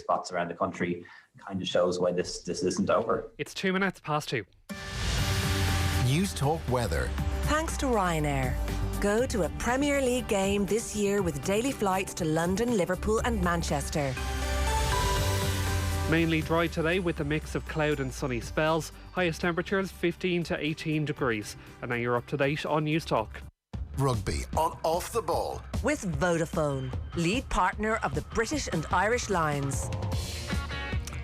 spots around the country. Kind of shows why this isn't over. It's 2 minutes past 2. News Talk Weather. Thanks to Ryanair. Go to a Premier League game this year with daily flights to London, Liverpool and Manchester. Mainly dry today with a mix of cloud and sunny spells. Highest temperatures 15 to 18 degrees. And now you're up to date on News Talk. Rugby on Off the Ball. With Vodafone, lead partner of the British and Irish Lions.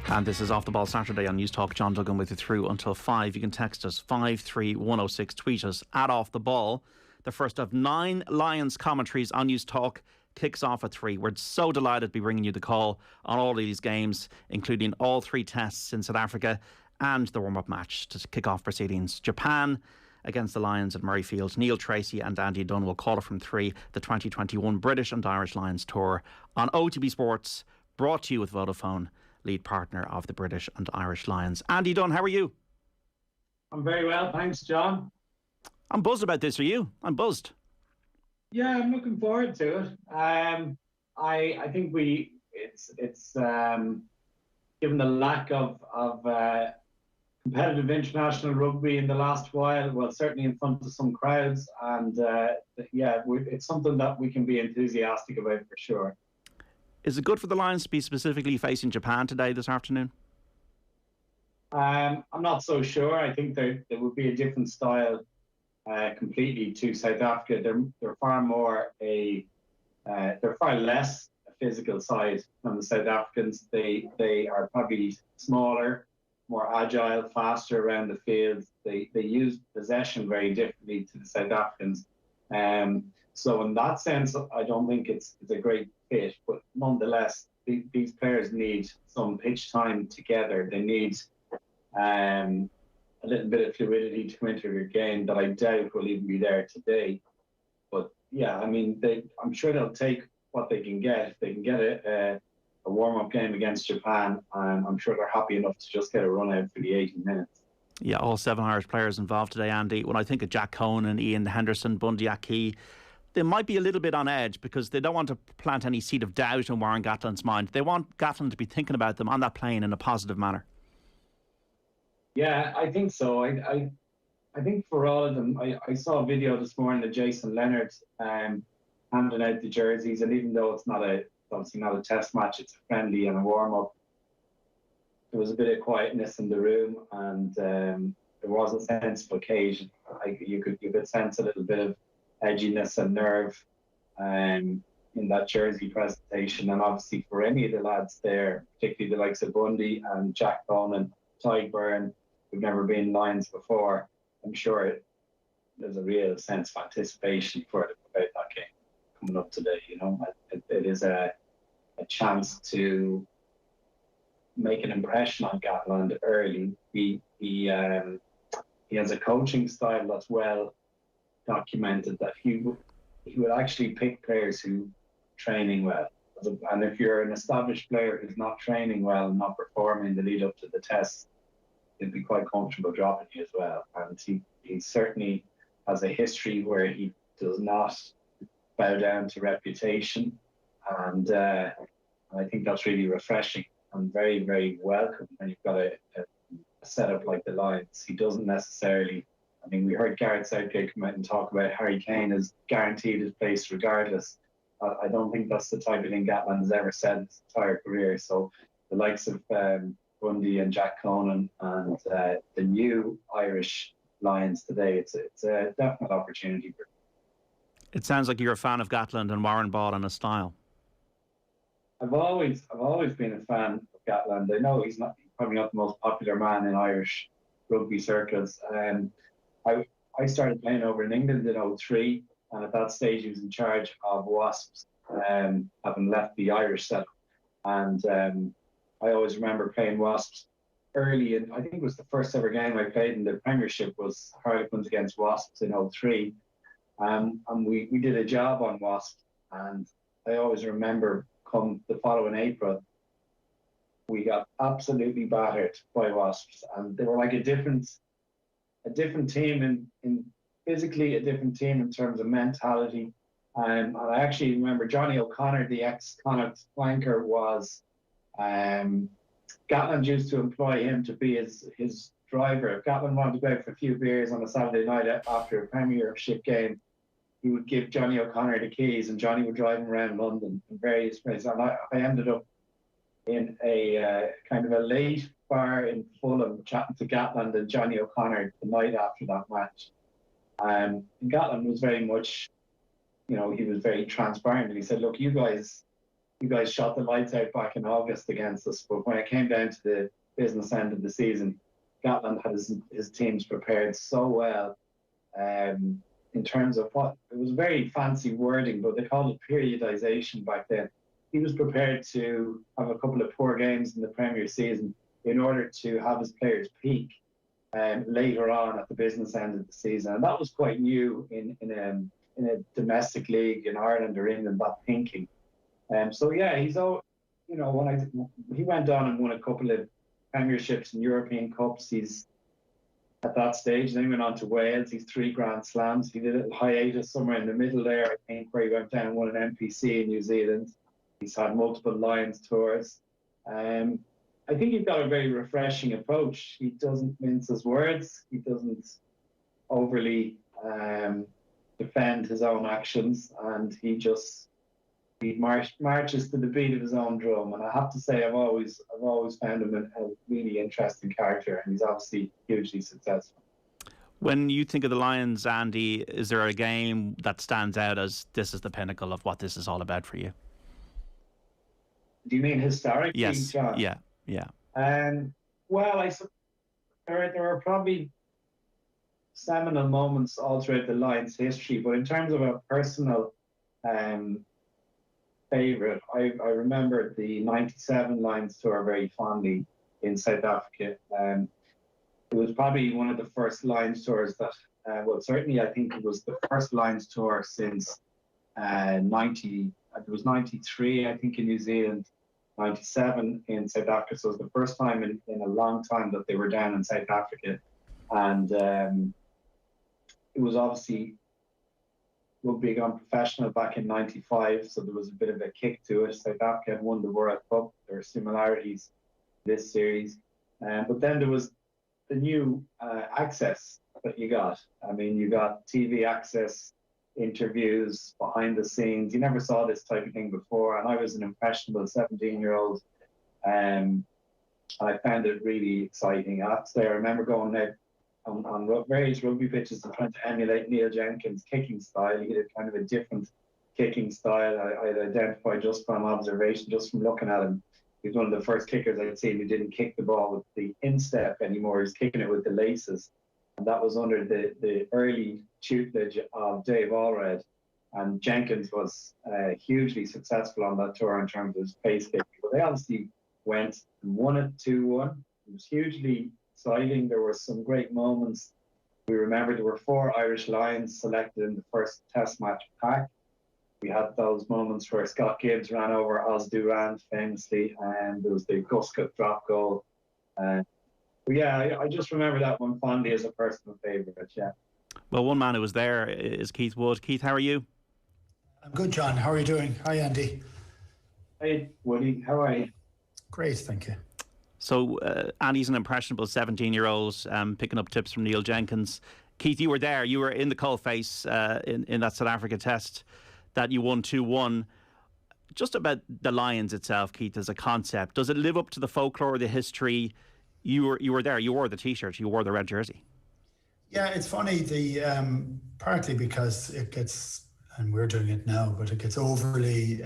And this is Off the Ball Saturday on News Talk. John Duggan with you through until 5. You can text us 53106, tweet us at Off the Ball. The first of 9 Lions commentaries on News Talk kicks off at 3. We're so delighted to be bringing you the call on all of these games, including all 3 tests in South Africa and the warm-up match to kick off proceedings. Japan against the Lions at Murrayfield. Neil Tracy and Andy Dunne will call it from 3. The 2021 British and Irish Lions Tour on OTB Sports, brought to you with Vodafone, lead partner of the British and Irish Lions. Andy Dunne, how are you? I'm very well, thanks, John. I'm buzzed about this. Are you? I'm buzzed. Yeah, I'm looking forward to it. I think it's given the lack of competitive international rugby in the last while, well, certainly in front of some crowds, and it's something that we can be enthusiastic about for sure. Is it good for the Lions to be specifically facing Japan today, this afternoon? I'm not so sure. I think there would be a different style completely to South Africa. They're far less a physical side than the South Africans. They are probably smaller, more agile, faster around the field. They use possession very differently to the South Africans. So in that sense, I don't think it's a great fit. But nonetheless, these players need some pitch time together. They need a little bit of fluidity to enter the game that I doubt will even be there today. But yeah, I mean, I'm sure they'll take what they can get. If they can get a warm-up game against Japan, I'm sure they're happy enough to just get a run out for the 80 minutes. Yeah, all 7 Irish players involved today, Andy. When I think of Jack Cohen and Ian Henderson, Bundy Aki, they might be a little bit on edge because they don't want to plant any seed of doubt in Warren Gatland's mind. They want Gatland to be thinking about them on that plane in a positive manner. Yeah, I think so. I think for all of them, I saw a video this morning of Jason Leonard handing out the jerseys, and even though it's obviously not a test match, it's a friendly and a warm-up, there was a bit of quietness in the room, and there was a sense of occasion. You could sense a little bit of edginess and nerve in that jersey presentation, and obviously for any of the lads there, particularly the likes of Bundy and Jack Cohen and Ty Byrne, who've never been Lions before, I'm sure there's a real sense of anticipation for it about that game coming up today. You know, it is a chance to make an impression on Gatland early. He has a coaching style that's well documented, that he would actually pick players who are training well. And if you're an established player who's not training well and not performing in the lead up to the test, he'd be quite comfortable dropping you as well. And he certainly has a history where he does not bow down to reputation. And I think that's really refreshing and very, very welcome when you've got a setup like the Lions. He doesn't necessarily, I mean, we heard Gareth Southgate come out and talk about Harry Kane as guaranteed his place regardless. I don't think that's the type of thing Gatland has ever said in his entire career. So the likes of Bundy and Jack Cohen and the new Irish Lions today, it's a definite opportunity for. It sounds like you're a fan of Gatland and Warren Ball and his style. I've always been a fan of Gatland. I know he's probably not the most popular man in Irish rugby circles. I started playing over in England in 2003, and at that stage he was in charge of Wasps, having left the Irish setup. And I always remember playing Wasps early, and I think it was the first ever game I played in the Premiership was Harlequins against Wasps in 2003. And we did a job on Wasps, and I always remember come the following April, we got absolutely battered by Wasps, and they were like a different team in physically, a different team in terms of mentality. And I actually remember Johnny O'Connor, the ex-Connacht flanker, was Gatland used to employ him to be his driver. If Gatland wanted to go out for a few beers on a Saturday night after a Premiership game, he would give Johnny O'Connor the keys, and Johnny would drive him around London in various places. And I ended up in a kind of a late bar in Fulham chatting to Gatland and Johnny O'Connor the night after that match. And Gatland was very much, he was very transparent, and he said, "Look, you guys shot the lights out back in August against us, but when it came down to the business end of the season, Gatland had his teams prepared so well in terms of it was very fancy wording, but they called it periodization back then. He was prepared to have a couple of poor games in the Premier season in order to have his players peak later on at the business end of the season, and that was quite new in a domestic league in Ireland or England, that thinking. So yeah, he's when he went on and won a couple of Premierships and European Cups, he's at that stage. Then he went on to Wales. He's 3 Grand Slams. He did a little hiatus somewhere in the middle there, I think, where he went down and won an NPC in New Zealand. He's had multiple Lions tours. I think he's got a very refreshing approach. He doesn't mince his words. He doesn't overly defend his own actions, and he marches to the beat of his own drum. And I have to say, I've always found him a really interesting character, and he's obviously hugely successful. When you think of the Lions, Andy, is there a game that stands out as this is the pinnacle of what this is all about for you? Do you mean historically, yes. John? Yeah. Well, there are probably seminal moments all throughout the Lions' history, but in terms of a personal favourite, I remember the '97 Lions tour very fondly in South Africa. It was probably one of the first Lions tours that, certainly I think it was the first Lions tour since it was 93, I think, in New Zealand, 97 in South Africa. So it was the first time in a long time that they were down in South Africa. And it was obviously rugby gone professional back in 95, so there was a bit of a kick to it. South Africa had won the World Cup. There are similarities in this series. But then there was the new access that you got. I mean, you got TV access, interviews, behind the scenes. You never saw this type of thing before, and I was an impressionable 17-year-old, and I found it really exciting. I have to say, I remember going out on various rugby pitches and trying to emulate Neil Jenkins' kicking style. He had kind of a different kicking style. I'd identified just from observation, just from looking at him. He's one of the first kickers I'd seen who didn't kick the ball with the instep anymore. He's kicking it with the laces. And that was under the early tutelage of Dave Allred. And Jenkins was hugely successful on that tour in terms of his pace kicking. But they obviously went and won it 2-1. It was hugely exciting. There were some great moments. We remember there were 4 Irish Lions selected in the first Test match pack. We had those moments where Scott Gibbs ran over Oz Durand famously, and there was the Guscott drop goal. But yeah, I just remember that one fondly as a personal favourite, yeah. Well, one man who was there is Keith Wood. Keith, how are you? I'm good, John. How are you doing? Hi, Andy. Hey, Woody. How are you? Great, thank you. So Andy's an impressionable 17-year-old, picking up tips from Neil Jenkins. Keith, you were there. You were in the coalface in that South Africa test that you won 2-1. Just about the Lions itself, Keith, as a concept, does it live up to the folklore, the history? You were there. You wore the T-shirt. You wore the red jersey. Yeah, it's funny. Partly because it gets, and we're doing it now, but it gets overly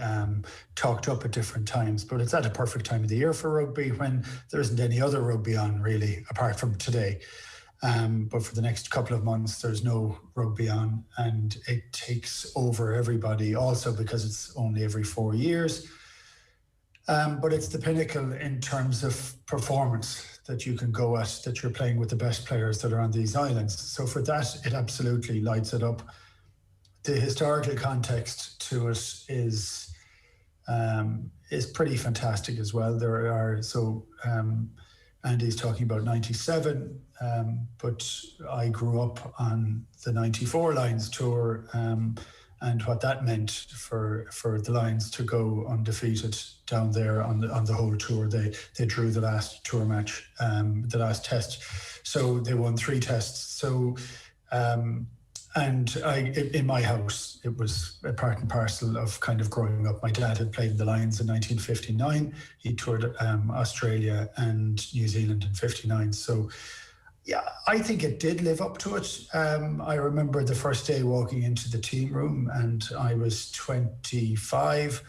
talked up at different times. But it's at a perfect time of the year for rugby when there isn't any other rugby on really, apart from today. But for the next couple of months, there's no rugby on, and it takes over everybody. Also because it's only every 4 years. But it's the pinnacle in terms of performance that you can go at, that you're playing with the best players that are on these islands. So for that, it absolutely lights it up. The historical context to it is pretty fantastic as well. There are, Andy's talking about 97, but I grew up on the 94 Lions tour, and what that meant for the Lions to go undefeated down there on the whole tour. They drew the last tour match, the last test, so they won 3 tests. So and in my house, it was a part and parcel of kind of growing up. My dad had played in the Lions in 1959. He toured Australia and New Zealand in 59. So yeah, I think it did live up to it. I remember the first day walking into the team room, and I was 25.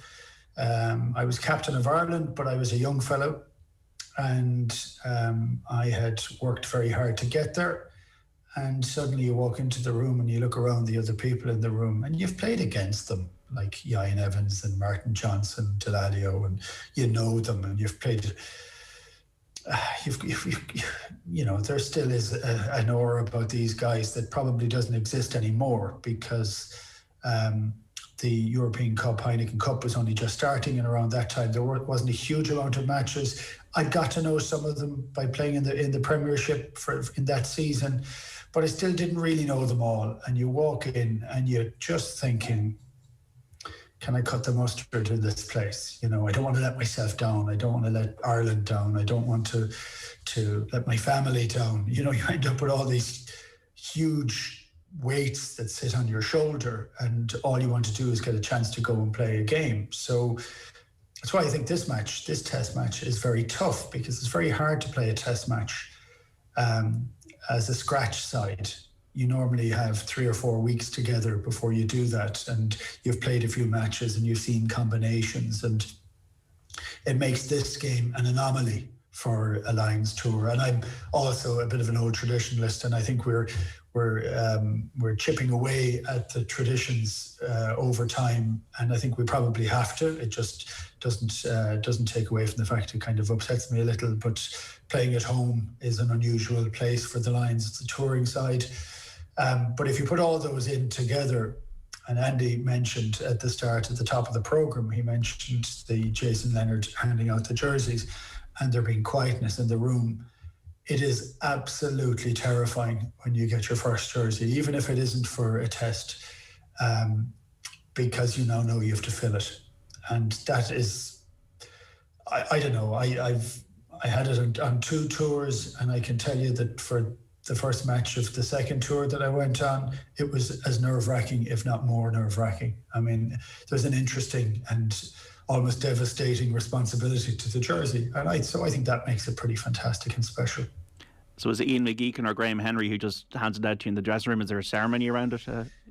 I was captain of Ireland, but I was a young fellow, and I had worked very hard to get there. And suddenly you walk into the room and you look around the other people in the room, and you've played against them, like Ian Evans and Martin Johnson, Delalio, and you know them, and you've played. You know, there still is an aura about these guys that probably doesn't exist anymore, because the European Cup, Heineken Cup, was only just starting, and around that time there wasn't a huge amount of matches. I got to know some of them by playing in the Premiership in that season, but I still didn't really know them all. And you walk in and you're just thinking, can I cut the mustard in this place? You know, I don't want to let myself down. I don't want to let Ireland down. I don't want to let my family down. You know, you end up with all these huge weights that sit on your shoulder, and all you want to do is get a chance to go and play a game. So that's why I think this test match is very tough, because it's very hard to play a test match as a scratch side. You normally have 3 or 4 weeks together before you do that, and you've played a few matches and you've seen combinations, and it makes this game an anomaly for a Lions tour. And I'm also a bit of an old traditionalist, and I think we're chipping away at the traditions over time, and I think we probably have to. It just doesn't take away from the fact it kind of upsets me a little, but playing at home is an unusual place for the Lions. It's the touring side. But if you put all those in together, and Andy mentioned at the top of the programme, he mentioned the Jason Leonard handing out the jerseys and there being quietness in the room. It is absolutely terrifying when you get your first jersey, even if it isn't for a test, because you now know you have to fill it. And that is, I don't know, I had it on 2 tours, and I can tell you that for the first match of the second tour that I went on, it was as nerve-wracking, if not more nerve-wracking. I mean, there's an interesting and almost devastating responsibility to the jersey. And so I think that makes it pretty fantastic and special. So is it Ian McGeechan or Graham Henry who just hands it out to you in the dressing room? Is there a ceremony around it,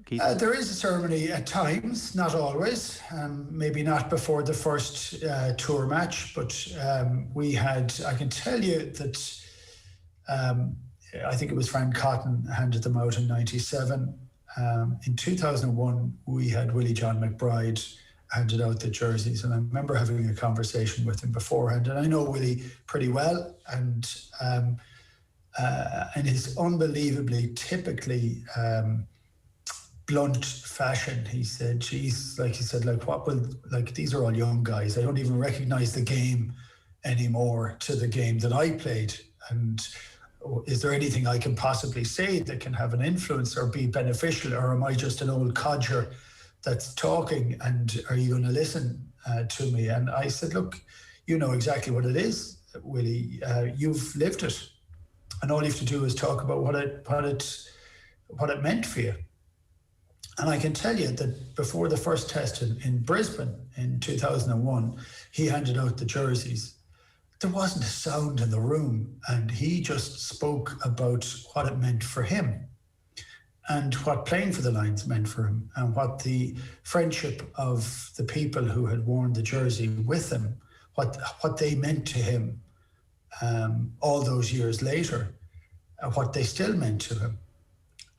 Keith? There is a ceremony at times, not always. Maybe not before the first tour match, but I can tell you that I think it was Frank Cotton handed them out in 97. In 2001, we had Willie John McBride handed out the jerseys, and I remember having a conversation with him beforehand, and I know Willie pretty well, and in his unbelievably typically blunt fashion, he said, geez, these are all young guys. I don't even recognize the game anymore to the game that I played. And is there anything I can possibly say that can have an influence or be beneficial, or am I just an old codger that's talking, and are you going to listen to me? And I said, look, you know exactly what it is, Willie. You've lived it, and all you have to do is talk about what it meant for you. And I can tell you that before the first test in Brisbane in 2001, he handed out the jerseys. There wasn't a sound in the room, and he just spoke about what it meant for him and what playing for the Lions meant for him, and what the friendship of the people who had worn the jersey with him, what they meant to him all those years later, and what they still meant to him.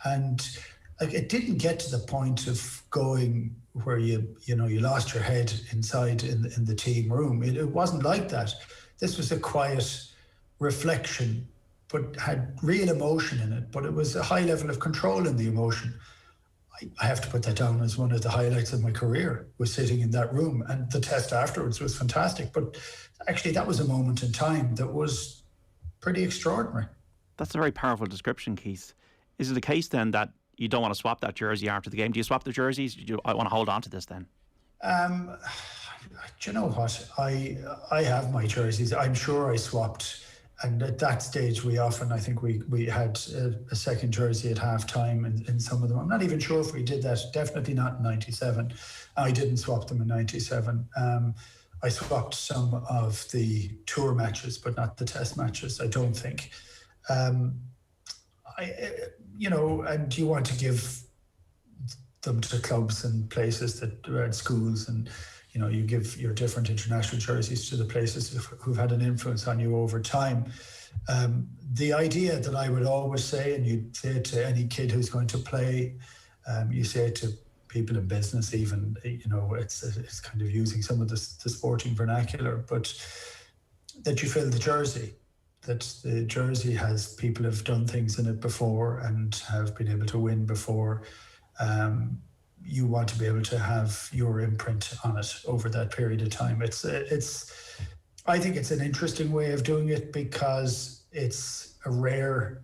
And it didn't get to the point of going where you lost your head inside in the team room. It wasn't like that. This was a quiet reflection, but had real emotion in it. But it was a high level of control in the emotion. I have to put that down as one of the highlights of my career, was sitting in that room. And the test afterwards was fantastic. But actually, that was a moment in time that was pretty extraordinary. That's a very powerful description, Keith. Is it the case then that you don't want to swap that jersey after the game. Do you swap the jerseys? I want to hold on to this then. Do you know what? I have my jerseys. I'm sure I swapped. And at that stage, I think we had a second jersey at half time in some of them. I'm not even sure if we did that. Definitely not in 97. I didn't swap them in 97. I swapped some of the tour matches, but not the test matches, I don't think. And you want to give them to clubs and places that are at schools, and you give your different international jerseys to the places who've had an influence on you over time. The idea that I would always say, and you'd say it to any kid who's going to play, you say it to people in business even, it's kind of using some of the sporting vernacular, but that you fill the jersey, that the jersey has people have done things in it before and have been able to win before. You want to be able to have your imprint on it over that period of time. I think it's an interesting way of doing it because it's a rare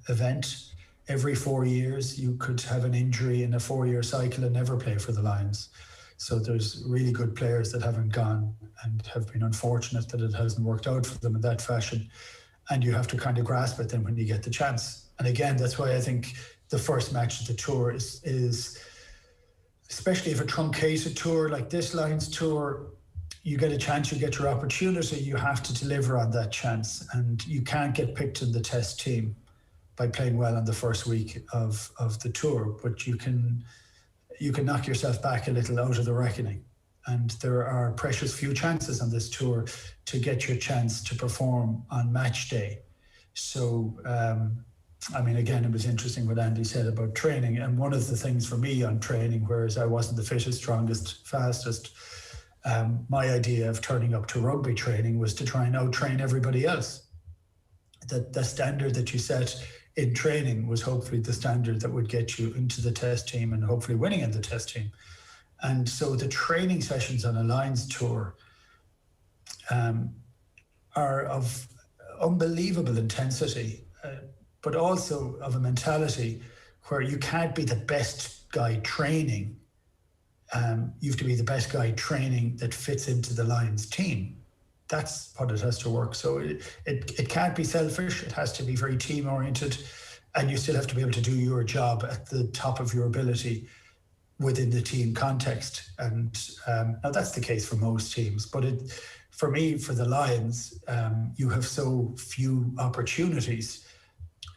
event. Every 4 years, you could have an injury in a 4-year cycle and never play for the Lions. So there's really good players that haven't gone and have been unfortunate that it hasn't worked out for them in that fashion. And you have to kind of grasp it then when you get the chance. And again, that's why I think the first match of the tour is especially if a truncated tour like this Lions tour, you get a chance, you get your opportunity, you have to deliver on that chance. And you can't get picked in the test team by playing well on the first week of the tour, but you can knock yourself back a little out of the reckoning. And there are precious few chances on this tour to get your chance to perform on match day. So, again, it was interesting what Andy said about training. And one of the things for me on training, whereas I wasn't the fittest, strongest, fastest, my idea of turning up to rugby training was to try and out-train everybody else. That the standard that you set in training was hopefully the standard that would get you into the test team and hopefully winning in the test team. And so the training sessions on a Lions tour are of unbelievable intensity, but also of a mentality where you can't be the best guy training. You have to be the best guy training that fits into the Lions team. That's what it has to work. So it can't be selfish. It has to be very team oriented, and you still have to be able to do your job at the top of your ability within the team context. And now that's the case for most teams, but for me, for the Lions, you have so few opportunities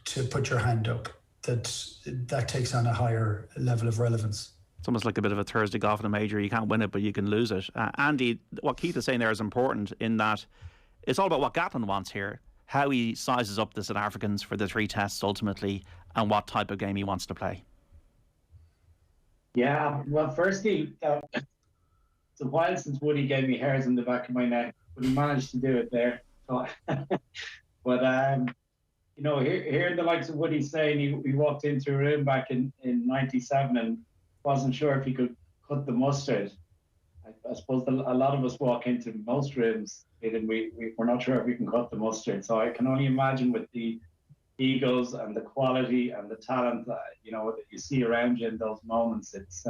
to put your hand up that takes on a higher level of relevance. It's almost like a bit of a Thursday golf in a major. You can't win it, but you can lose it. Andy, what Keith is saying there is important in that it's all about what Gatland wants here, how he sizes up the South Africans for the 3 tests ultimately, and what type of game he wants to play. Yeah, well, firstly, it's a while since Woody gave me hairs in the back of my neck, but he managed to do it there. So, but hearing the likes of Woody saying he walked into a room back in 97 and wasn't sure if he could cut the mustard. I suppose a lot of us walk into most rooms and we're not sure if we can cut the mustard. So I can only imagine with the egos and the quality and the talent that you see around you in those moments. It's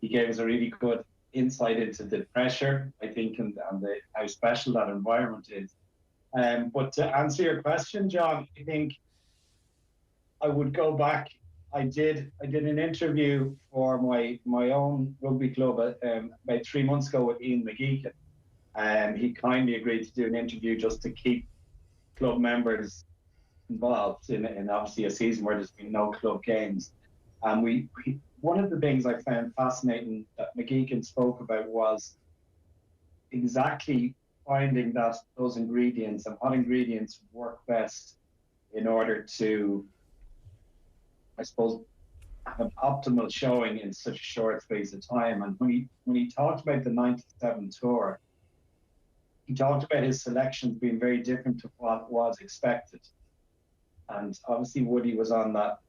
he gave us a really good insight into the pressure, I think, and how special that environment is. But to answer your question, John, I think I would go back. I did an interview for my own rugby club about 3 months ago with Ian McGeechan. He kindly agreed to do an interview just to keep club members involved in obviously a season where there's been no club games. And one of the things I found fascinating that McGeechan spoke about was exactly finding those ingredients and what ingredients work best in order to, I suppose, have an optimal showing in such a short space of time. And when he talked about the 97 tour, he talked about his selections being very different to what was expected. And obviously Woody was on that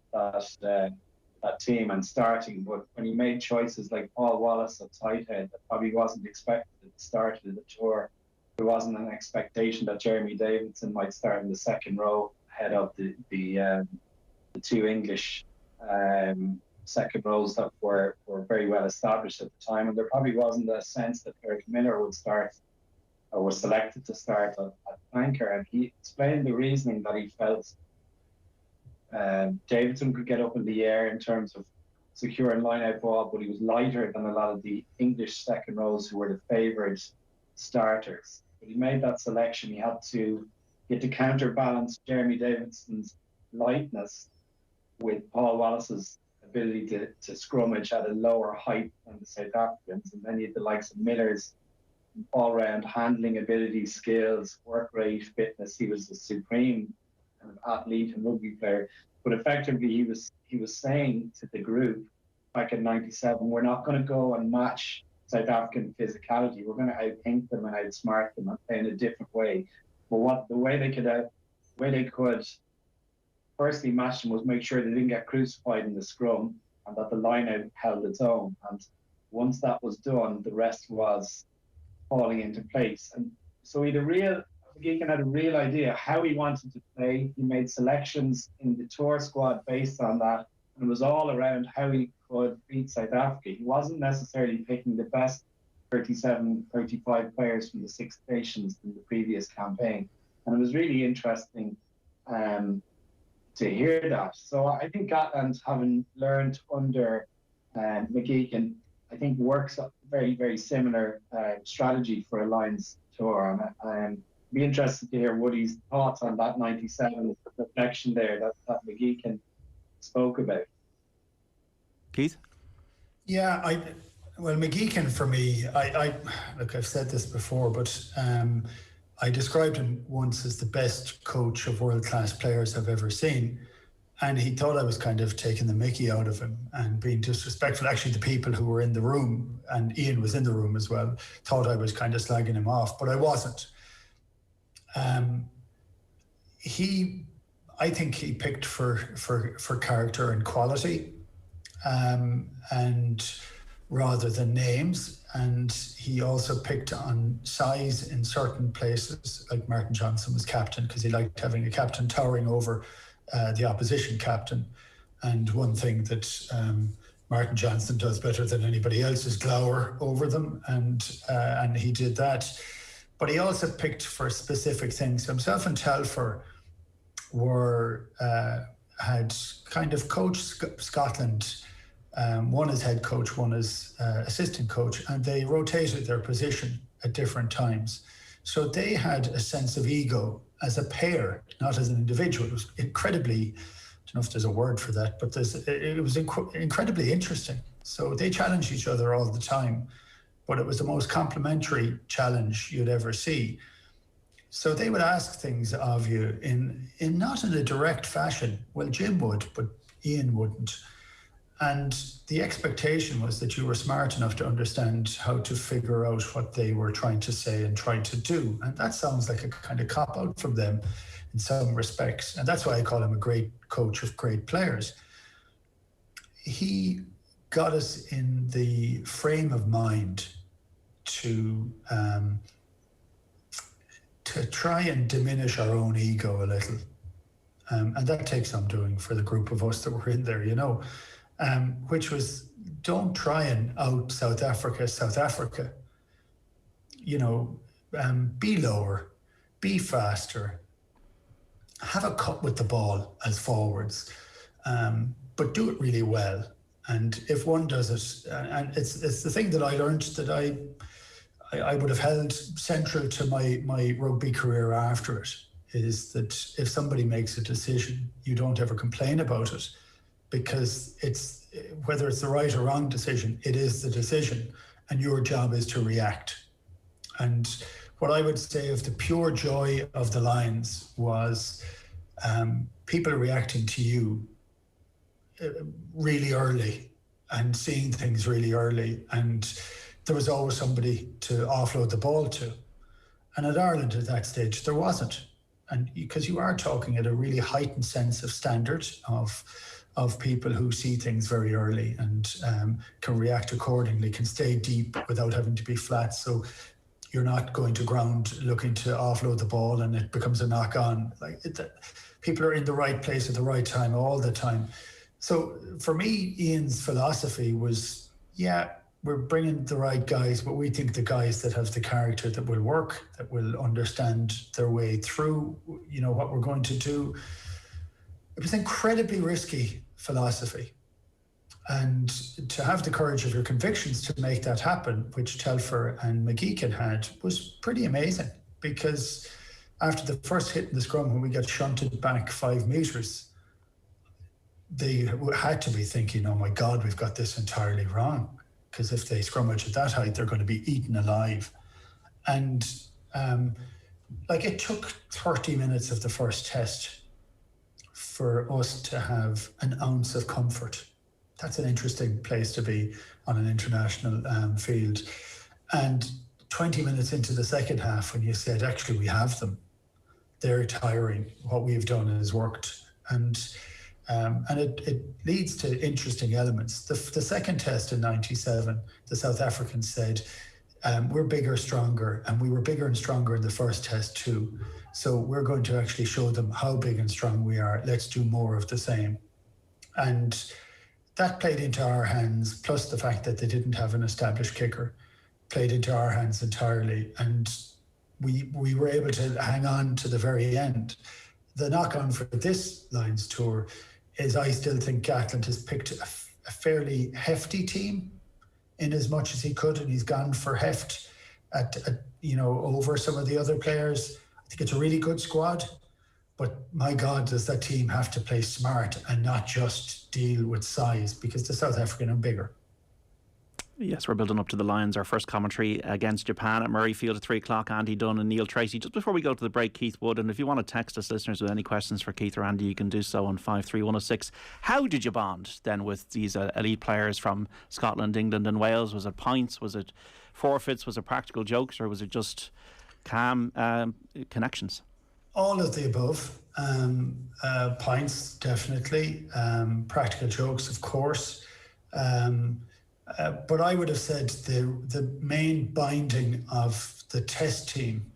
team and starting, but when he made choices like Paul Wallace at tight head, that probably wasn't expected at the start of the tour. There wasn't an expectation that Jeremy Davidson might start in the second row ahead of the 2 English second rows that were very well established at the time, and there probably wasn't a sense that Eric Miller would start or was selected to start at flanker. And he explained the reasoning that he felt Davidson could get up in the air in terms of securing line-out ball, but he was lighter than a lot of the English second rows who were the favoured starters. But he made that selection. He had to counterbalance Jeremy Davidson's lightness with Paul Wallace's ability to scrummage at a lower height than the South Africans, and then you had the likes of Miller's all-round handling ability, skills, work rate, fitness. He was a supreme kind of athlete and rugby player. But effectively, he was saying to the group back in '97, we're not going to go and match South African physicality. We're going to outthink them and outsmart them and play in a different way. But the way they could firstly match them was make sure they didn't get crucified in the scrum and that the line-out held its own. And once that was done, the rest was falling into place. And so Geekin had a real idea how he wanted to play. He made selections in the tour squad based on that, and it was all around how he could beat South Africa. He wasn't necessarily picking the best 37, 35 players from the Six Nations in the previous campaign. And it was really interesting to hear that. So I think Gatland, having learned under McGeechan, I think works a very, very similar strategy for a Lions tour. And be interested to hear Woody's thoughts on that 97 reflection there that McGeechan spoke about. Keith? Yeah, McGeechan for me, look, I've said this before, but I described him once as the best coach of world-class players I've ever seen. And he thought I was kind of taking the mickey out of him and being disrespectful. Actually, the people who were in the room, and Ian was in the room as well, thought I was kind of slagging him off, but I wasn't. I think he picked for character and quality, and rather than names. And he also picked on size in certain places, like Martin Johnson was captain because he liked having a captain towering over the opposition captain. And one thing that Martin Johnson does better than anybody else is glower over them, and he did that. But he also picked for specific things. Himself and Telfer had kind of coached Scotland, one as head coach, one as assistant coach, and they rotated their position at different times. So they had a sense of ego as a pair, not as an individual. It was incredibly, I don't know if there's a word for that, but it was incredibly interesting. So they challenged each other all the time, but it was the most complimentary challenge you'd ever see. So they would ask things of you in not in a direct fashion. Well, Jim would, but Ian wouldn't. And the expectation was that you were smart enough to understand how to figure out what they were trying to say and trying to do. And that sounds like a kind of cop-out from them in some respects. And that's why I call him a great coach of great players. He got us in the frame of mind to try and diminish our own ego a little. And that takes some doing for the group of us that were in there, which was, don't try and out South Africa. Be lower, be faster, have a cut with the ball as forwards, but do it really well. And if one does it, and it's the thing that I learned that I would have held central to my rugby career after it, is that if somebody makes a decision, you don't ever complain about it, because it's, whether it's the right or wrong decision, it is the decision, and your job is to react. And what I would say of the pure joy of the Lions was people reacting to you really early and seeing things really early, and there was always somebody to offload the ball to. And at Ireland at that stage, there wasn't. And because you are talking at a really heightened sense of standard of people who see things very early and can react accordingly, can stay deep without having to be flat. So you're not going to ground looking to offload the ball and it becomes a knock on. People are in the right place at the right time all the time. So for me, Ian's philosophy was, yeah, we're bringing the right guys, but we think the guys that have the character that will work, that will understand their way through, what we're going to do. It was incredibly risky philosophy. And to have the courage of your convictions to make that happen, which Telfer and McGeechan had, was pretty amazing. Because after the first hit in the scrum, when we got shunted back 5 metres, they had to be thinking, oh my God, we've got this entirely wrong. Because if they scrummage at that height, they're going to be eaten alive. And it took 30 minutes of the first test for us to have an ounce of comfort. That's an interesting place to be on an international field. And 20 minutes into the second half, when you said, actually, we have them, they're tiring. What we've done has worked. And it leads to interesting elements. The second test in 97, the South Africans said, we're bigger, stronger, and we were bigger and stronger in the first test too. So we're going to actually show them how big and strong we are. Let's do more of the same. And that played into our hands, plus the fact that they didn't have an established kicker, played into our hands entirely. And we were able to hang on to the very end. The knock-on for this Lions tour is I still think Gatland has picked a fairly hefty team in as much as he could, and he's gone for heft at over some of the other players. I think it's a really good squad, but my God, does that team have to play smart and not just deal with size, because the South African are bigger. Yes, we're building up to the Lions. Our first commentary against Japan at Murrayfield at 3 o'clock. Andy Dunne and Neil Tracy. Just before we go to the break, Keith Wood, and if you want to text us, listeners, with any questions for Keith or Andy, you can do so on 53106. How did you bond then with these elite players from Scotland, England and Wales? Was it pints? Was it forfeits? Was it practical jokes? Or was it just calm connections? All of the above. Pints, definitely. Practical jokes, of course. But I would have said the main binding of the test team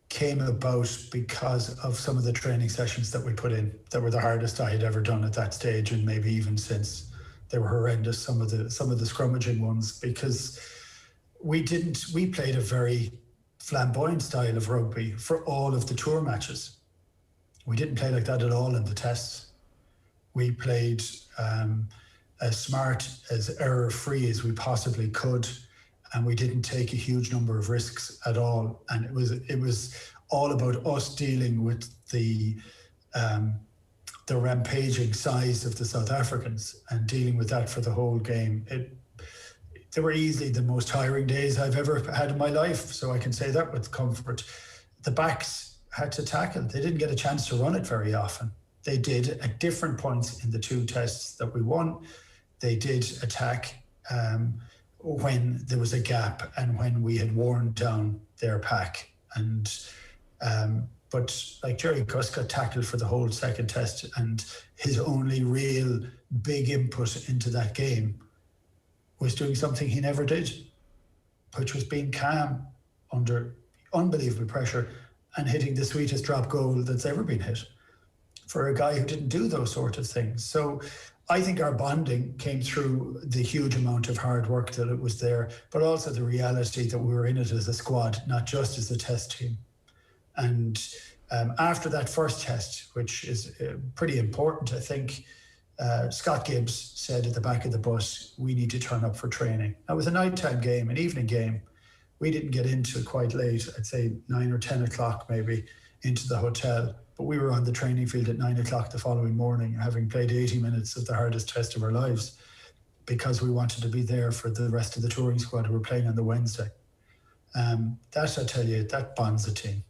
came about because of some of the training sessions that we put in that were the hardest I had ever done at that stage, and maybe even since. They were horrendous, some of the scrummaging ones, because we played a very flamboyant style of rugby for all of the tour matches. We didn't play like that at all in the tests. We played as smart, as error-free as we possibly could, and we didn't take a huge number of risks at all. And it was all about us dealing with the rampaging size of the South Africans and dealing with that for the whole game. They were easily the most tiring days I've ever had in my life, so I can say that with comfort. The backs had to tackle. They didn't get a chance to run it very often. They did at different points in the 2 tests that we won. They did attack when there was a gap and when we had worn down their pack. And but like Jerry Gus got tackled for the whole second test, and his only real big input into that game was doing something he never did, which was being calm under unbelievable pressure and hitting the sweetest drop goal that's ever been hit for a guy who didn't do those sort of things. So I think our bonding came through the huge amount of hard work that it was there, but also the reality that we were in it as a squad, not just as a test team. And after that first test, which is pretty important, I think, Scott Gibbs said at the back of the bus, we need to turn up for training. That was a nighttime game, an evening game. We didn't get into quite late, I'd say 9 or 10 o'clock maybe, into the hotel. But we were on the training field at 9 o'clock the following morning, having played 80 minutes of the hardest test of our lives, because we wanted to be there for the rest of the touring squad who were playing on the Wednesday. That, I tell you, that bonds a team.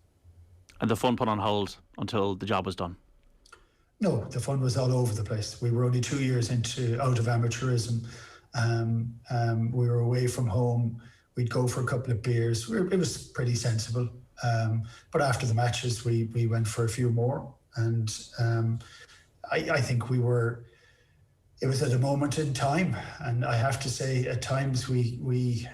And the fun put on hold until the job was done? No, the fun was all over the place. We were only 2 years out of amateurism. We were away from home. We'd go for a couple of beers. It was pretty sensible. But after the matches, we went for a few more. And I think it was at a moment in time. And I have to say, at times we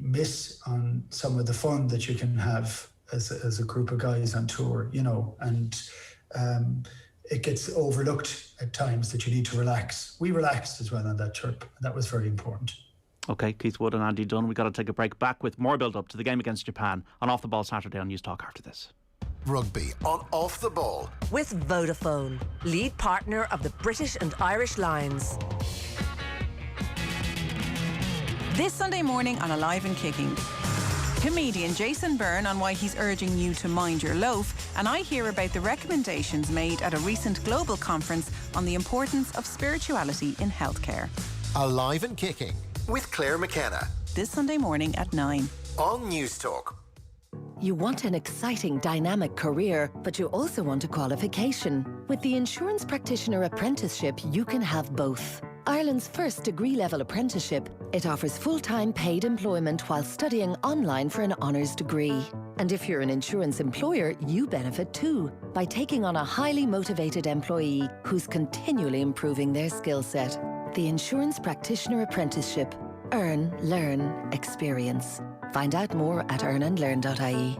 miss on some of the fun that you can have as a group of guys on tour, and it gets overlooked at times that you need to relax. We relaxed as well on that trip. That was very important. OK, Keith Wood and Andy Dunne. We've got to take a break. Back with more build-up to the game against Japan on Off the Ball Saturday on News Talk after this. Rugby on Off the Ball. With Vodafone, lead partner of the British and Irish Lions. This Sunday morning on Alive and Kicking, comedian Jason Byrne on why he's urging you to mind your loaf, and I hear about the recommendations made at a recent global conference on the importance of spirituality in healthcare. Alive and Kicking with Claire McKenna. This Sunday morning at 9. On News Talk. You want an exciting, dynamic career, but you also want a qualification. With the Insurance Practitioner Apprenticeship, you can have both. Ireland's first degree-level apprenticeship, it offers full-time paid employment while studying online for an honours degree. And if you're an insurance employer, you benefit too, by taking on a highly motivated employee who's continually improving their skill set. The Insurance Practitioner Apprenticeship. Earn, learn, experience. Find out more at earnandlearn.ie.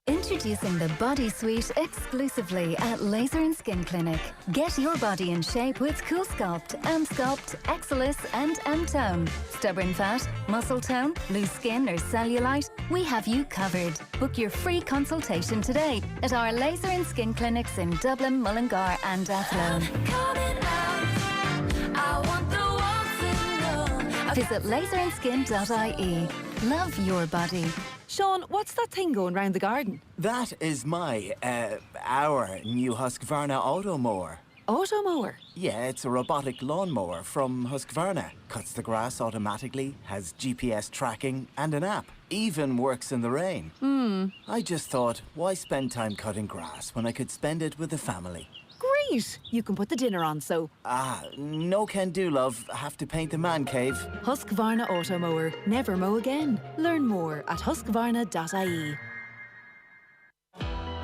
Introducing the Body Suite exclusively at Laser and Skin Clinic. Get your body in shape with Cool Sculpt, M-Sculpt, Exilis and M-Tone. Stubborn fat, muscle tone, loose skin or cellulite, we have you covered. Book your free consultation today at our Laser and Skin Clinics in Dublin, Mullingar and Athlone. Visit laserandskin.ie. Love your body. Sean, what's that thing going round the garden? That is our new Husqvarna Automower. Automower? Yeah, it's a robotic lawnmower from Husqvarna. Cuts the grass automatically, has GPS tracking and an app. Even works in the rain. I just thought, why spend time cutting grass when I could spend it with the family? Great! You can put the dinner on, so... No can do, love. Have to paint the man cave. Husqvarna Automower. Never mow again. Learn more at husqvarna.ie.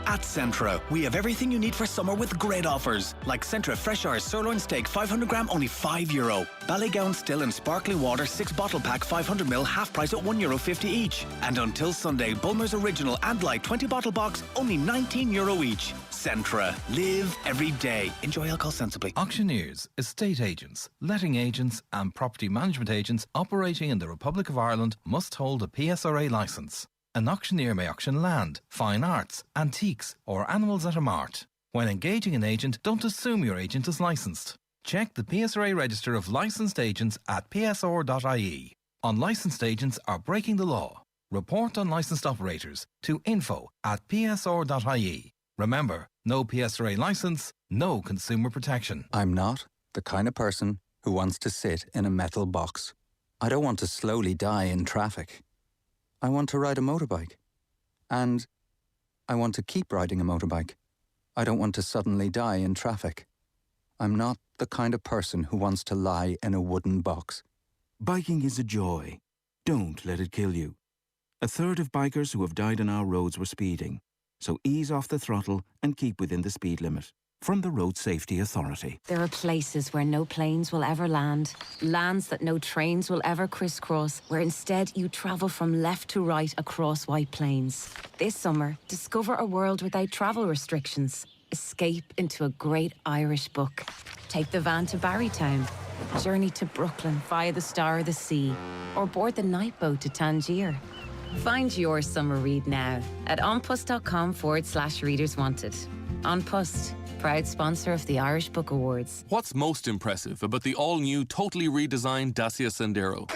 At Centra, we have everything you need for summer with great offers. Like Centra Fresh Hours Sirloin Steak 500 gram, only €5. Ballygown Still and Sparkling Water 6 bottle pack 500ml, half price at €1.50 each. And until Sunday, Bulmer's Original and Light 20 bottle box, only €19 each. Centra. Live every day. Enjoy alcohol sensibly. Auctioneers, estate agents, letting agents and property management agents operating in the Republic of Ireland must hold a PSRA licence. An auctioneer may auction land, fine arts, antiques or animals at a mart. When engaging an agent, don't assume your agent is licensed. Check the PSRA register of licensed agents at psr.ie. Unlicensed agents are breaking the law. Report unlicensed operators to info@psr.ie. Remember, no PSRA licence, no consumer protection. I'm not the kind of person who wants to sit in a metal box. I don't want to slowly die in traffic. I want to ride a motorbike. And I want to keep riding a motorbike. I don't want to suddenly die in traffic. I'm not the kind of person who wants to lie in a wooden box. Biking is a joy. Don't let it kill you. A third of bikers who have died on our roads were speeding. So ease off the throttle and keep within the speed limit. From the Road Safety Authority. There are places where no planes will ever land, lands that no trains will ever crisscross, where instead you travel from left to right across white plains. This summer, discover a world without travel restrictions. Escape into a great Irish book. Take the van to Barrytown, journey to Brooklyn via the Star of the Sea, or board the night boat to Tangier. Find your summer read now at onpust.com/readers wanted. On Pust, proud sponsor of the Irish Book Awards. What's most impressive about the all-new, totally redesigned Dacia Sandero?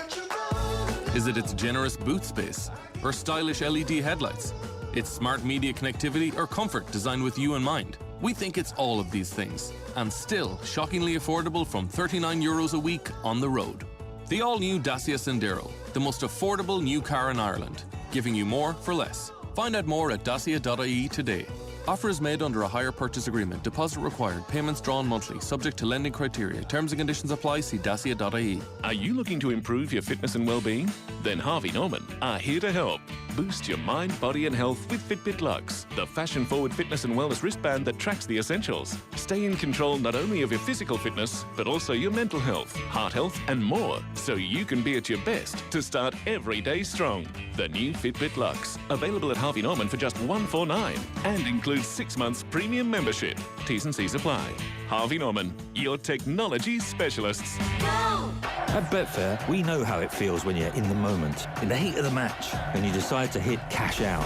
Is it its generous boot space or stylish LED headlights? Its smart media connectivity or comfort designed with you in mind? We think it's all of these things, and still shockingly affordable from €39 a week on the road. The all-new Dacia Sandero, the most affordable new car in Ireland, giving you more for less. Find out more at dacia.ie today. Offer is made under a hire purchase agreement. Deposit required. Payments drawn monthly. Subject to lending criteria. Terms and conditions apply. See dacia.ie. Are you looking to improve your fitness and well-being? Then Harvey Norman are here to help. Boost your mind, body and health with Fitbit Luxe, the fashion-forward fitness and wellness wristband that tracks the essentials. Stay in control not only of your physical fitness, but also your mental health, heart health and more, so you can be at your best to start every day strong. The new Fitbit Luxe, available at Harvey Norman for just $149 and includes 6 months premium membership. T's and C's apply. Harvey Norman, your technology specialists. At Betfair, we know how it feels when you're in the moment, in the heat of the match, and you decide to hit cash out.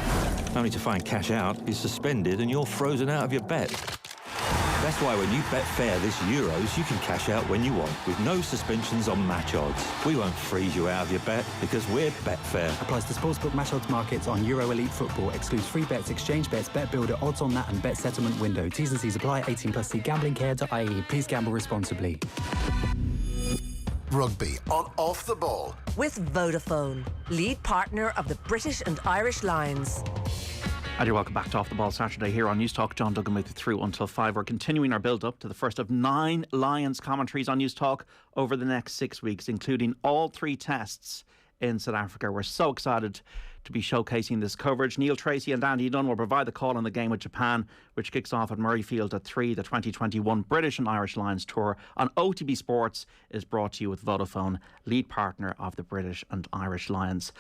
Only to find cash out is suspended and you're frozen out of your bet. That's why when you bet fair this Euros, you can cash out when you want, with no suspensions on match odds. We won't freeze you out of your bet, because we're Betfair. Applies to sportsbook match odds markets on Euro Elite Football. Excludes free bets, exchange bets, bet builder, odds on that and bet settlement window. T's and C's apply. 18+. See gamblingcare.ie. Please gamble responsibly. Rugby on Off the Ball. With Vodafone, lead partner of the British and Irish Lions. And you're welcome back to Off the Ball Saturday here on News Talk. John Duggan with you through until 5. We're continuing our build-up to the first of 9 Lions commentaries on News Talk over the next 6 weeks, including all 3 tests in South Africa. We're so excited to be showcasing this coverage. Neil Tracy and Andy Dunne will provide the call on the game with Japan, which kicks off at Murrayfield at 3. The 2021 British and Irish Lions Tour on OTB Sports is brought to you with Vodafone, lead partner of the British and Irish Lions.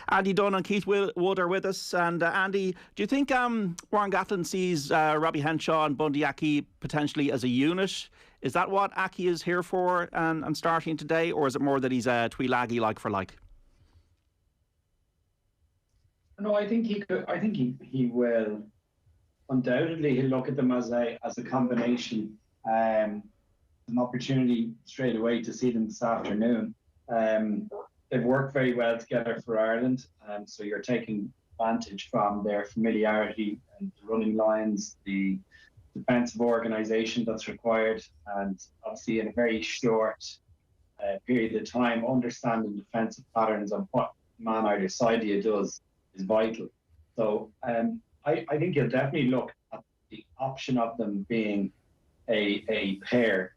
Andy Dunne and Keith Wood are with us. And Andy, do you think Warren Gatland sees Robbie Henshaw and Bundy Aki potentially as a unit? Is that what Aki is here for and starting today, or is it more that he's a Tuilagi like for like? No, I think he could. I think he will. Undoubtedly, he'll look at them as a combination. An opportunity straight away to see them this afternoon. They've worked very well together for Ireland, so you're taking advantage from their familiarity and the running lines, the defensive organisation that's required, and obviously in a very short period of time, understanding defensive patterns and what man either side you does is vital. So I think you'll definitely look at the option of them being a pair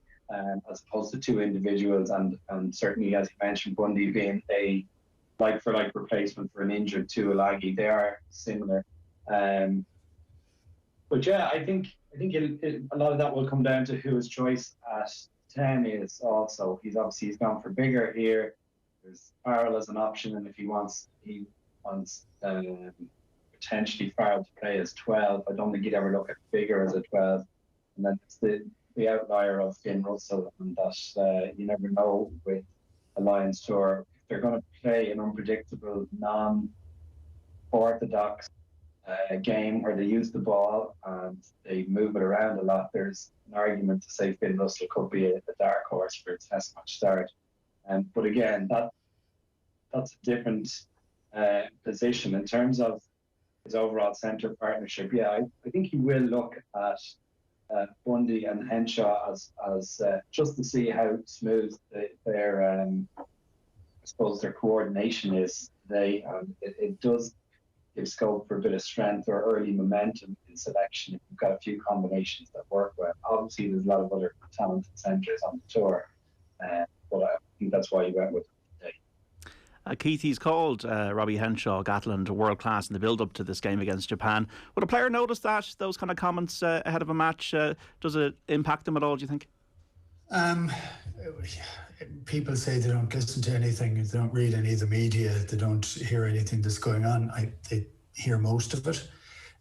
as opposed to 2 individuals, and certainly, as you mentioned, Bundy being a like-for-like replacement for an injured Tuilagi. They are similar. But yeah, I think a lot of that will come down to who his choice at 10 is also. He's gone for bigger here. There's Farrell as an option, and if he wants potentially Farrell to play as 12. I don't think he'd ever look at bigger as a 12. And then it's the outlier of Finn Russell, and that you never know with a Lions tour. If they're going to play an unpredictable, non-orthodox game where they use the ball and they move it around a lot, there's an argument to say Finn Russell could be a dark horse for a test match start. But again, that's a different position in terms of his overall centre partnership. Yeah, I think he will look at Bundy and Henshaw as just to see how smooth their coordination is today. It does give scope for a bit of strength or early momentum in selection if you've got a few combinations that work well. Obviously, there's a lot of other talented centres on the tour, but I think that's why he went with. Keith, he's called Robbie Henshaw, Gatland, world-class in the build-up to this game against Japan. Would a player notice those kind of comments ahead of a match? Does it impact them at all, do you think? People say they don't listen to anything, they don't read any of the media, they don't hear anything that's going on. They hear most of it.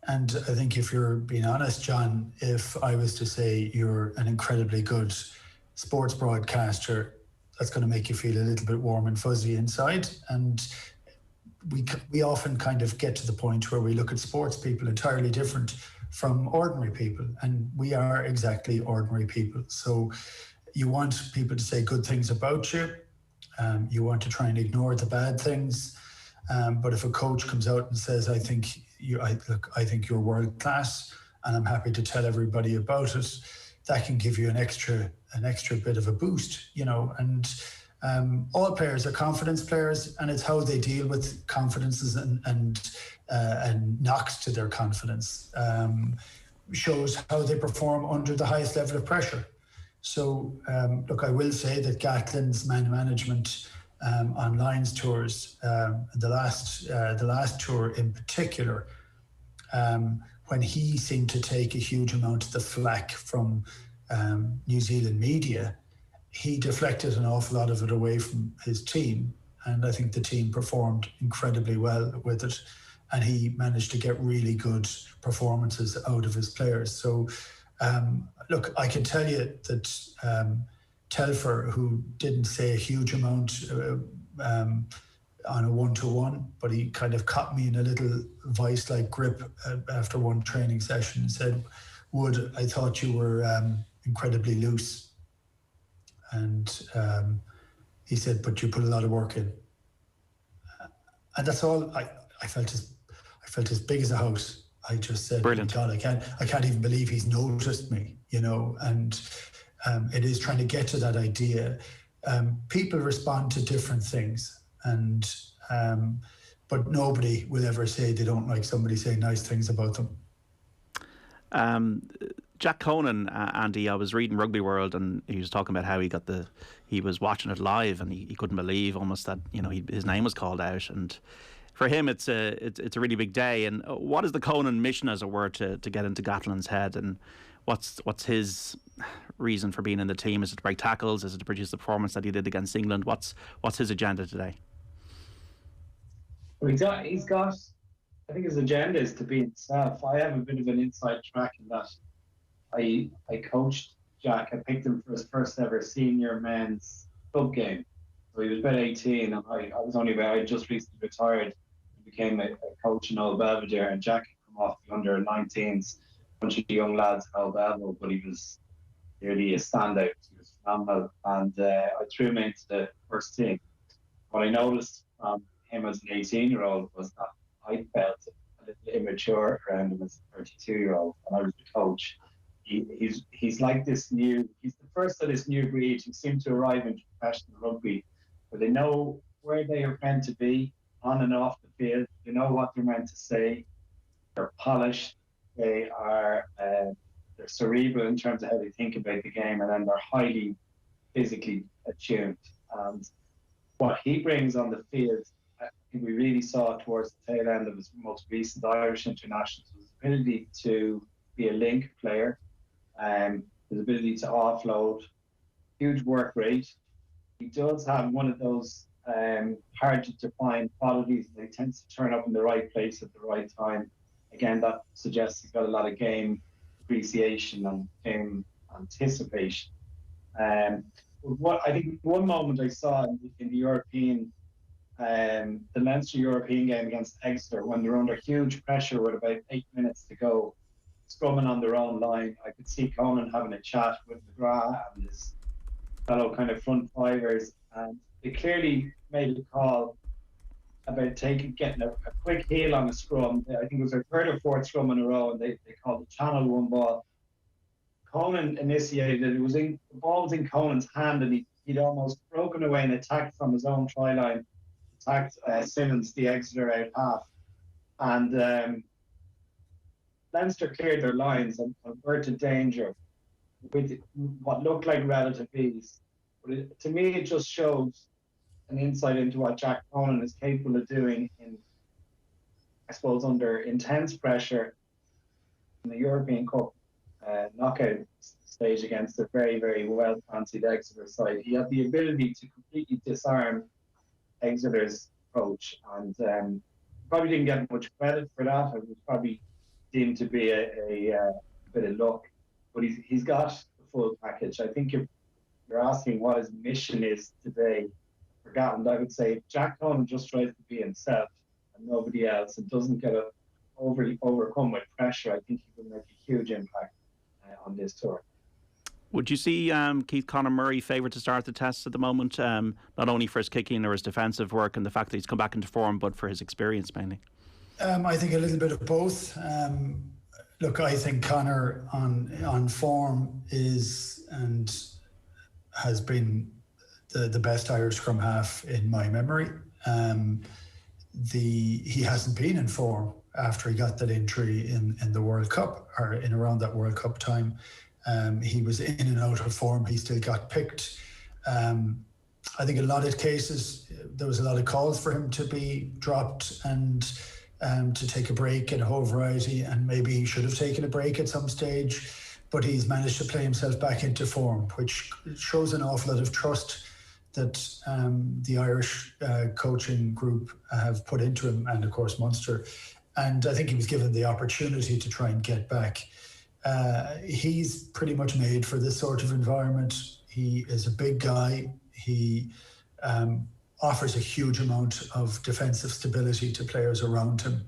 And I think if you're being honest, John, if I was to say you're an incredibly good sports broadcaster, that's going to make you feel a little bit warm and fuzzy inside. And we often kind of get to the point where we look at sports people entirely different from ordinary people. And we are exactly ordinary people. So you want people to say good things about you. You want to try and ignore the bad things. But if a coach comes out and says, I think you're world class and I'm happy to tell everybody about it, that can give you an extra bit of a boost, and all players are confidence players, and it's how they deal with confidences and knocks to their confidence shows how they perform under the highest level of pressure. So look, I will say that Gatland's man management on Lions tours, the last tour in particular, when he seemed to take a huge amount of the flack from New Zealand media, he deflected an awful lot of it away from his team, and I think the team performed incredibly well with it, and he managed to get really good performances out of his players. So look, I can tell you that Telfer, who didn't say a huge amount on a one-to-one, but he kind of caught me in a little vice-like grip after one training session and said, Wood, I thought you were incredibly loose. And he said, but you put a lot of work in. And that's all. I felt as big as a house. I just said, brilliant. God, I can't even believe he's noticed me, you know. And it is trying to get to that idea. People respond to different things, and but nobody will ever say they don't like somebody saying nice things about them. Jack Conan, Andy, I was reading Rugby World, and he was talking about how he was watching it live, and he couldn't believe almost that, you know, his name was called out, and for him it's a really big day. And what is the Conan mission, as it were, to get into Gatland's head, and what's his reason for being in the team? Is it to break tackles? Is it to produce the performance that he did against England? What's his agenda today? Well, he's got. I think his agenda is to be himself. I have a bit of an inside track in that I coached Jack. I picked him for his first ever senior men's club game. So he was about 18, and I just recently retired and became a coach in Old Belvedere, and Jack had come off the under 19s, a bunch of young lads in Old Belvedere, but he was really a standout. He was phenomenal, and I threw him into the first team. What I noticed from him as an 18-year-old was that I felt a little immature around him as a 32-year-old, and I was the coach. He's like this new. He's the first of this new breed who seem to arrive in professional rugby, where they know where they are meant to be on and off the field. They know what they're meant to say. They're polished. They are they're cerebral in terms of how they think about the game, and then they're highly physically attuned. And what he brings on the field, I think we really saw towards the tail end of his most recent Irish internationals, was his ability to be a link player, his ability to offload, huge work rate. He does have one of those hard to define qualities. He tends to turn up in the right place at the right time. Again, that suggests he's got a lot of game appreciation and game anticipation. What I think one moment I saw in the European, the Leinster European game against Exeter, when they were under huge pressure with about 8 minutes to go, scrumming on their own line, I could see Conan having a chat with McGrath and his fellow kind of front fivers, and they clearly made a call about getting a quick heel on a scrum. I think it was their third or fourth scrum in a row, and they called the channel one ball. Conan initiated it. The ball was in Conan's hand, and he'd almost broken away and attacked from his own try line, attacked Simmons, the Exeter out half. And Leinster cleared their lines and averted danger with what looked like relative ease. But to me, it just shows an insight into what Jack Conan is capable of doing in, I suppose, under intense pressure in the European Cup knockout stage against a very, very well-fancied Exeter side. He had the ability to completely disarm Exeter's approach, and probably didn't get much credit for that. It was probably deemed to be a bit of luck, but he's got the full package. I think if you're asking what his mission is today for Gatland, I would say if Jack Conan just tries to be himself and nobody else and doesn't get overly overcome with pressure, I think he will make a huge impact on this tour. Would you see Keith Conor Murray favoured to start the tests at the moment, not only for his kicking or his defensive work and the fact that he's come back into form, but for his experience mainly? I think a little bit of both. Look, I think Conor on form is and has been the best Irish scrum half in my memory. He hasn't been in form after he got that injury in the World Cup, or in around that World Cup time. He was in and out of form. He still got picked. I think in a lot of cases, there was a lot of calls for him to be dropped and to take a break in a whole variety, and maybe he should have taken a break at some stage, but he's managed to play himself back into form, which shows an awful lot of trust that the Irish coaching group have put into him, and of course Munster. And I think he was given the opportunity to try and get back. He's pretty much made for this sort of environment. He is a big guy. He offers a huge amount of defensive stability to players around him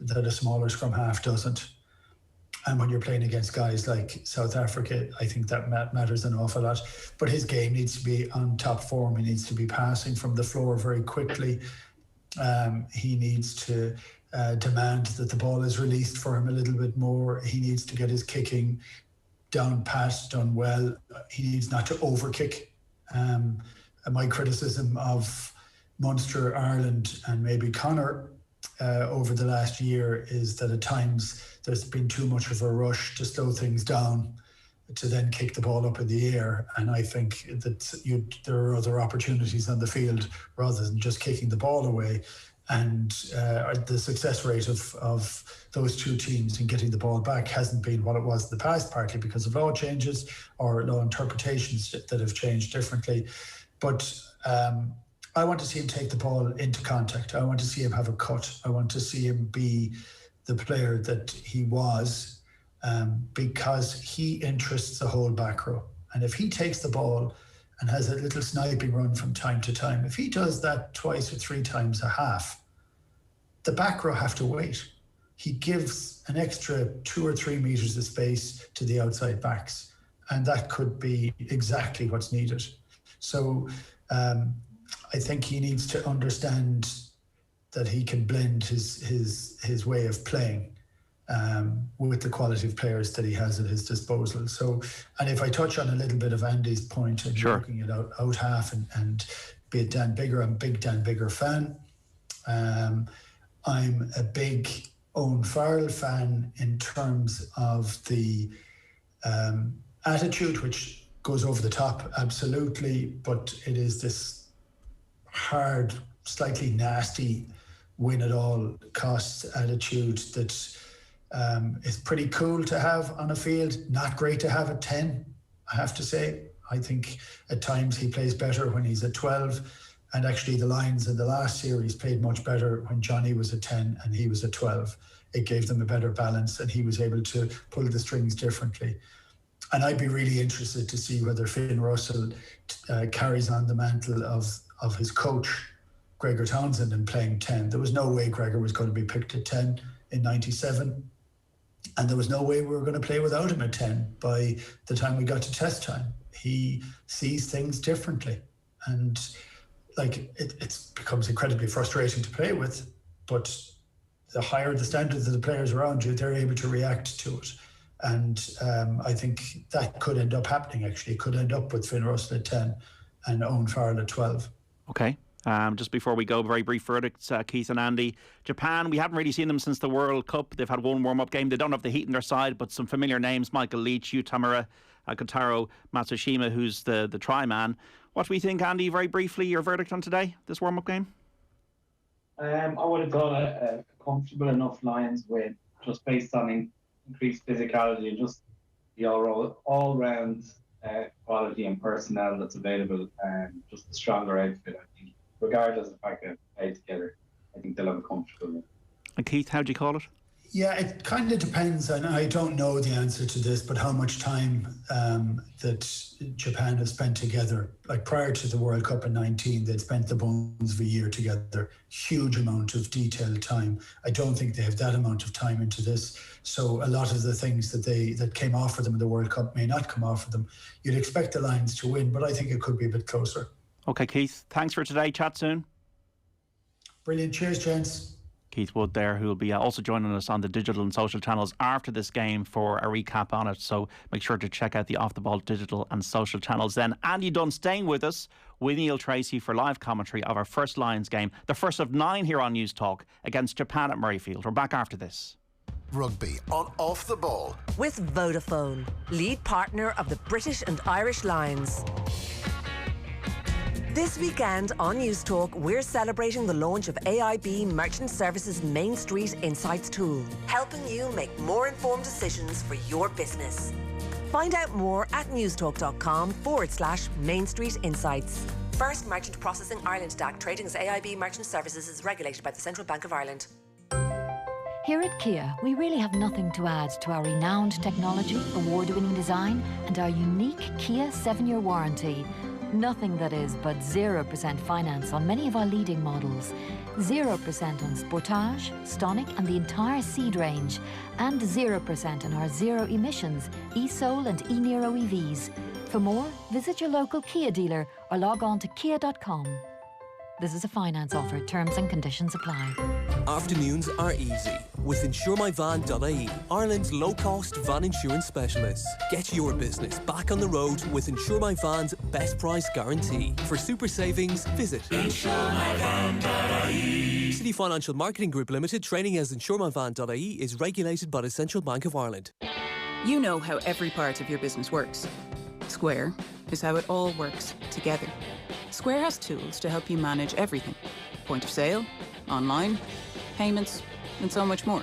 that a smaller scrum half doesn't. And when you're playing against guys like South Africa, I think that matters an awful lot. But his game needs to be on top form. He needs to be passing from the floor very quickly. He needs to demand that the ball is released for him a little bit more. He needs to get his kicking down pat, done well. He needs not to overkick. My criticism of Munster, Ireland and maybe Connacht over the last year is that at times there's been too much of a rush to slow things down to then kick the ball up in the air. And I think that there are other opportunities on the field rather than just kicking the ball away. And the success rate of those two teams in getting the ball back hasn't been what it was in the past, partly because of law changes or law interpretations that have changed differently. But I want to see him take the ball into contact. I want to see him have a cut. I want to see him be the player that he was, because he interests the whole back row. And if he takes the ball and has a little sniping run from time to time, if he does that twice or three times a half, the back row have to wait. He gives an extra 2 or 3 meters of space to the outside backs, and that could be exactly what's needed. So I think he needs to understand that he can blend his way of playing with the quality of players that he has at his disposal. So, and if I touch on a little bit of Andy's point and looking at out half and be it Dan Biggar, I'm a big Dan Biggar fan. I'm a big Owen Farrell fan in terms of the attitude, which goes over the top, absolutely, but it is this hard, slightly nasty, win at all costs attitude that is pretty cool to have on a field, not great to have at 10, I have to say. I think at times he plays better when he's at 12, and actually the Lions in the last series played much better when Johnny was at 10 and he was at 12. It gave them a better balance and he was able to pull the strings differently. And I'd be really interested to see whether Finn Russell carries on the mantle of his coach, Gregor Townsend, in playing 10. There was no way Gregor was going to be picked at 10 in 97. And there was no way we were going to play without him at 10 by the time we got to test time. He sees things differently. And it becomes incredibly frustrating to play with. But the higher the standards of the players around you, they're able to react to it. And I think that could end up happening, actually. It could end up with Finn Russell at 10 and Owen Farrell at 12. Okay. Just before we go, very brief verdicts, Keith and Andy. Japan, we haven't really seen them since the World Cup. They've had one warm-up game. They don't have the heat on their side, but some familiar names: Michael Leach, Yu Tamura, Kotaro Matsushima, who's the try man. What do we think, Andy, very briefly, your verdict on today, this warm-up game? I would have got a comfortable enough Lions win, just based on increased physicality and just the all-round quality and personnel that's available, and just the stronger outfit, I think. Regardless of the fact that they play together, I think they'll have a comfortable win. And Keith, how do you call it? Yeah, it kind of depends, and I don't know the answer to this, but how much time that Japan have spent together. Like prior to the World Cup in 19, they'd spent the bones of a year together, huge amount of detailed time. I don't think they have that amount of time into this. So a lot of the things that came off for them in the World Cup may not come off for them. You'd expect the Lions to win, but I think it could be a bit closer. Okay, Keith, thanks for today. Chat soon. Brilliant. Cheers, gents. Keith Wood there, who will be also joining us on the digital and social channels after this game for a recap on it. So make sure to check out the Off the Ball digital and social channels. Then Andy Dunne staying with us with Neil Tracy for live commentary of our first Lions game, the first of 9 here on News Talk against Japan at Murrayfield. We're back after this. Rugby on Off the Ball. With Vodafone, lead partner of the British and Irish Lions. This weekend on News Talk, we're celebrating the launch of AIB Merchant Services Main Street Insights tool, helping you make more informed decisions for your business. Find out more at newstalk.com/Main Street Insights. First Merchant Processing Ireland DAC, trading as AIB Merchant Services, is regulated by the Central Bank of Ireland. Here at Kia, we really have nothing to add to our renowned technology, award-winning design, and our unique Kia 7-year warranty. Nothing, that is, but 0% finance on many of our leading models. 0% on Sportage, Stonic and the entire Ceed range. And 0% on our zero emissions, e-Soul and e-Niro EVs. For more, visit your local Kia dealer or log on to kia.com. This is a finance offer. Terms and conditions apply. Afternoons are easy with insuremyvan.ie, Ireland's low-cost van insurance specialist. Get your business back on the road with Insure My Van's best price guarantee. For super savings, visit insuremyvan.ie. City Financial Marketing Group Limited, trading as insuremyvan.ie, is regulated by the Central Bank of Ireland. You know how every part of your business works. Square is how it all works together. Square has tools to help you manage everything. Point of sale, online, payments, and so much more.